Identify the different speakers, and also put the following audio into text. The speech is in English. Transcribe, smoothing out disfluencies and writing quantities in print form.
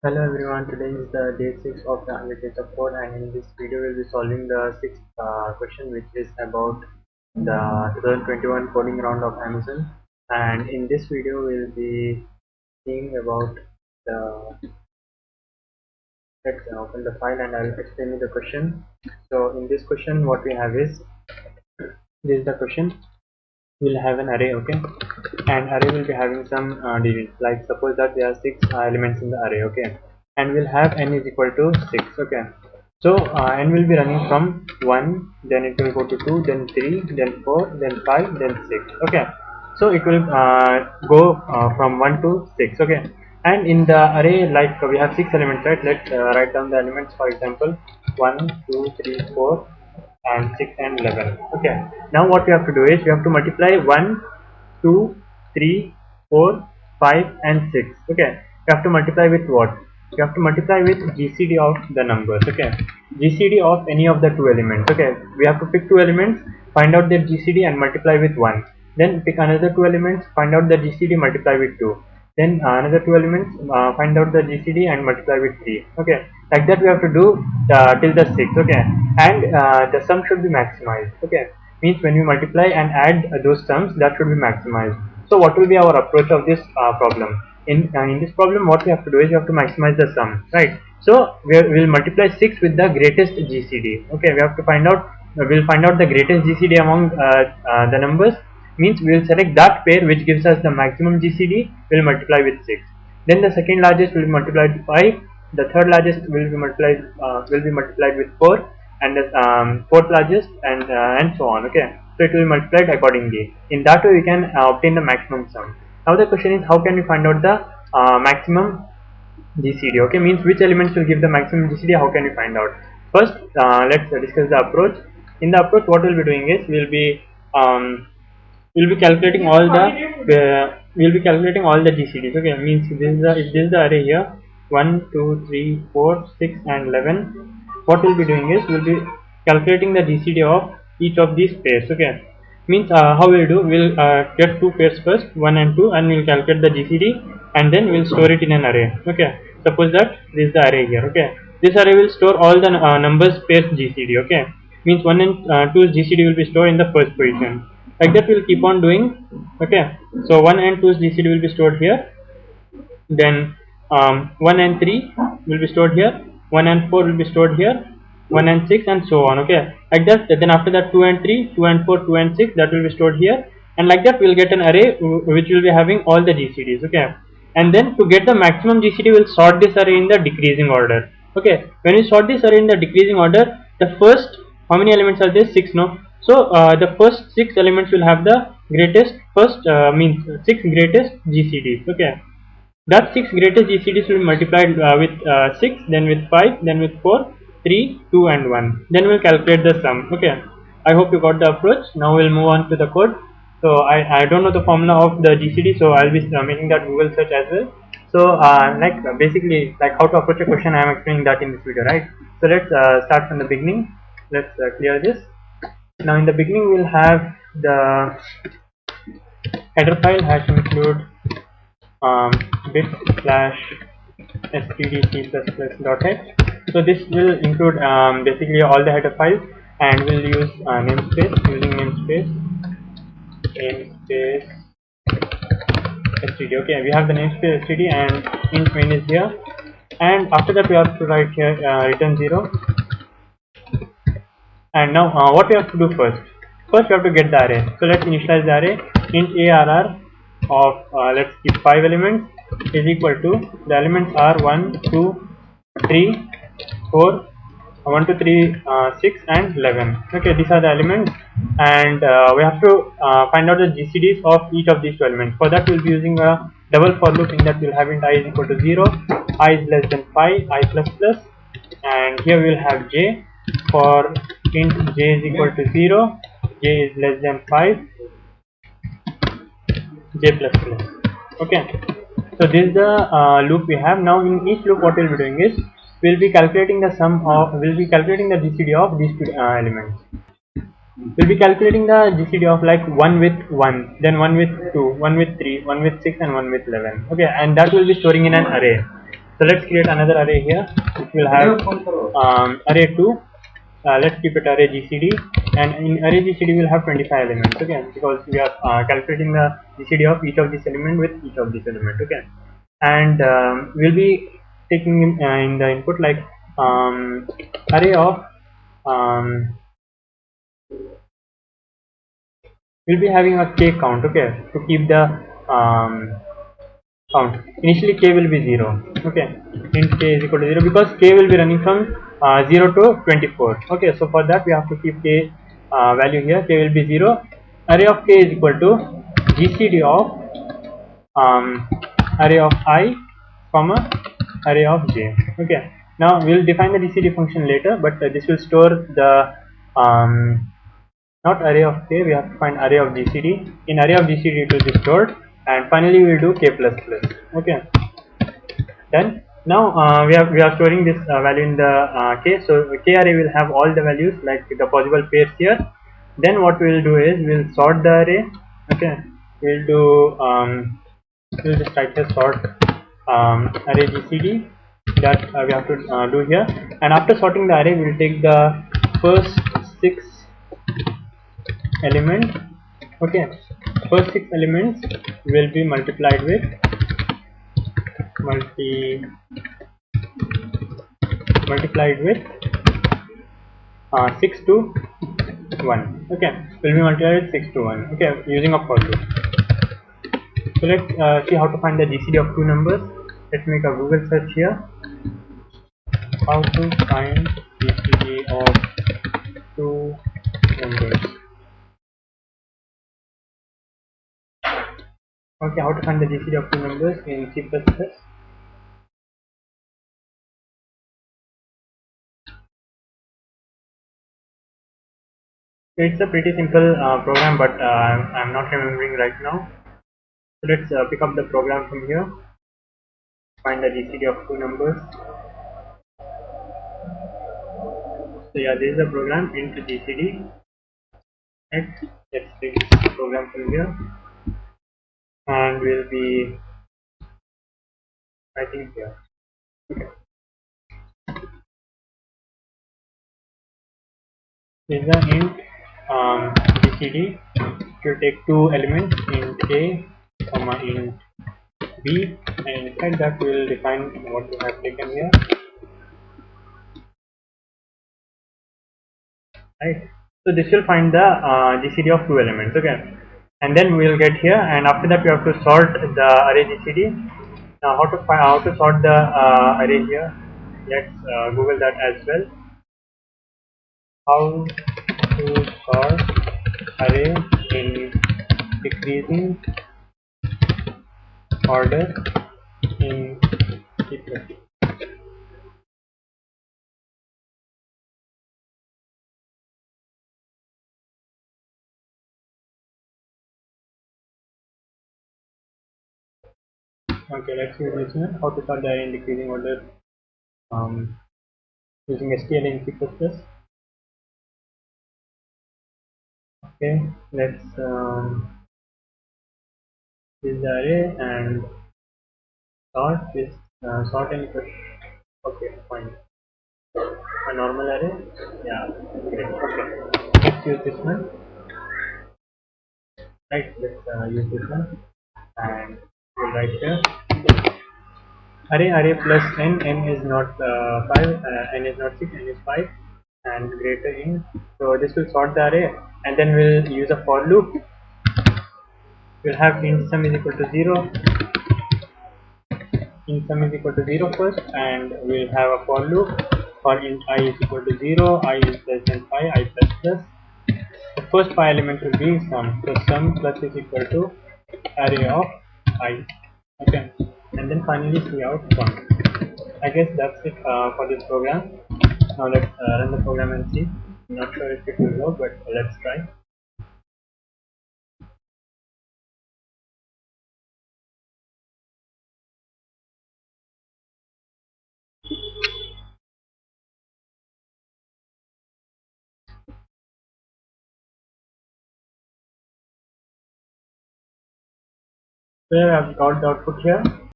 Speaker 1: Hello everyone, today is the day 6 of the Undertale of Code, and in this video we'll be solving the sixth question, which is about the 2021 coding round of Amazon. And in this video we'll be seeing about the, let's open the file and I'll explain you the question. So in this question what we have is, this is the question. We'll have an array, okay, and array will be having some digits, like suppose that there are 6 elements in the array, okay, and we'll have n is equal to 6, okay. So n will be running from 1, then it will go to 2, then 3, then 4, then 5, then 6, okay. So it will go from 1 to 6, okay. And in the array, like we have 6 elements, right? Let's write down the elements. For example, 1 2 3 4 and 6 and 11, okay. Now what you have to do is you have to multiply 1 2 3 4 5 and 6, okay. You have to multiply with what? You have to multiply with GCD of the numbers, okay. GCD of any of the 2 elements, okay. We have to pick 2 elements, find out their GCD and multiply with 1, then pick another 2 elements, find out the GCD, multiply with 2, then another 2 elements, find out the GCD and multiply with 3, okay. Like that we have to do till the 6, okay. And the sum should be maximized, okay. Means when we multiply and add those sums, that should be maximized. So what will be our approach of this problem? In this problem, what we have to do is you have to maximize the sum, right? So we'll multiply 6 with the greatest GCD, okay. We have to find out, we'll find out the greatest GCD among the numbers. Means we will select that pair which gives us the maximum GCD, we'll multiply with 6. Then the second largest will be multiplied with 5, the third largest will be multiplied with 4, and the fourth largest, and so on, okay. So it will be multiplied accordingly. In that way we can obtain the maximum sum. Now the question is, how can we find out the maximum GCD, okay. Means which elements will give the maximum GCD, how can we find out? First let's discuss the approach. In the approach, what we'll be doing is um, we'll be calculating all the GCDs, okay. Means if this is the array here, 1 2 3 4 6 and 11, what we'll be doing is we'll be calculating the GCD of each of these pairs, okay. Means how we'll do, we'll get 2 pairs first, 1 and 2, and we'll calculate the GCD, and then we'll store it in an array, okay. Suppose that this is the array here, okay. This array will store all the numbers pairs GCD, okay. Means 1 and 2's GCD will be stored in the first position. Like that we'll keep on doing, okay. So 1 and 2's GCD will be stored here, then 1 and 3 will be stored here, 1 and 4 will be stored here, 1 and 6, and so on, okay. Like that, then after that 2 and 3, 2 and 4, 2 and 6, that will be stored here, and like that we'll get an array which will be having all the GCDs, okay. And then to get the maximum GCD, we'll sort this array in the decreasing order, okay. When we sort this array in the decreasing order, the first, how many elements are there? 6, no? So the first 6 elements will have the greatest, first means 6 greatest GCDs, okay. That 6 greatest GCDs will be multiplied with 6, then with 5, then with 4, 3, 2 and 1. Then we'll calculate the sum, okay. I hope you got the approach. Now we'll move on to the code. So I don't know the formula of the GCD, so I'll be making that Google search as well. So basically, like how to approach a question, I am explaining that in this video, right? So let's start from the beginning. Let's clear this. Now in the beginning we'll have the header file #include bit slash stdc++.h. So this will include basically all the header files, and we'll use namespace, using namespace std, okay. We have the namespace std and int main is here, and after that we have to write here return 0. And now what we have to do first we have to get the array. So let's initialize the array. Int arr of let's keep 5 elements is equal to, the elements are 1 2 3 4 1 2 3 6 and 11, okay. These are the elements, and we have to find out the GCDs of each of these 2 elements. For that we'll be using a double for loop. In that we'll have int I is equal to 0, I is less than 5, I plus plus, and here we will have j. For int j is equal to 0, j is less than 5, j plus plus, okay. So this is the loop we have. Now in each loop what we'll be doing is we'll be calculating the the GCD of these 2 elements. We'll be calculating the GCD of like 1 with 1, then 1 with 2, 1 with 3, 1 with 6 and 1 with 11, okay. And that will be storing in an array. So let's create another array here, which will have array 2. Let's keep it array GCD, and in array GCD we'll have 25 elements. Okay, because we are calculating the GCD of each of these element with each of these element. Okay, and we'll be taking in the input like array of we'll be having a k count. Okay, to keep the count. Initially k will be 0. Okay, int k is equal to 0 because k will be running from 0 to 24. Okay, so for that we have to keep k value here. K will be 0. Array of k is equal to GCD of array of I comma array of j. Okay, now we'll define the GCD function later, but this will store the not array of k, we have to find array of GCD. In array of GCD it will be stored, and finally we will do k plus plus. Okay, then now we are storing this value in the k. So k array will have all the values like the possible pairs here. Then what we will do is we will sort the array. Okay, we'll do we'll just type here sort array GCD that we have to do here, and after sorting the array we will take the first 6 element. Okay, first 6 elements will be multiplied with multiplied with 6 to 1. Okay, will be multiplied with 6 to 1. Okay, using a for loop. So let's see how to find the GCD of two numbers. Let's make a Google search here. How to find GCD of two numbers. Okay, how to find the GCD of two numbers in C++. It's a pretty simple program, but I'm not remembering right now. So let's pick up the program from here. Find the GCD of two numbers. So yeah, this is the program into GCD. Right? Let's take the program from here, and we'll be writing here. Okay. This is the int GCD. It will take two elements, int A, comma int B, and inside that we will define what we have taken here. Right, so this will find the GCD of two elements. Okay, and then we will get here, and after that we have to sort the array GCD. Now how to sort the array here? Let's Google that as well. How to sort array in decreasing order in C++. Okay, let's use this one. How to sort the array in decreasing order using STL in C++. Okay, let's use the array and sort this sort any question. Okay, fine. A normal array. Yeah, great. Okay, let's use this one. Right, let's use this one, and we'll write here array plus n is not 5, n is not 6, n is 5, and greater in. So this will sort the array, and then we'll use a for loop. We'll have int sum is equal to 0. Int sum is equal to 0 first, and we'll have a for loop for int I is equal to 0, I is less than 5, I plus plus. The first 5 element will be sum, so sum plus is equal to array of I. Okay, and then finally see out 1. I guess that's it for this program. Now let's run the program and see. I'm not sure if it will work, but let's try. So I've got the output here.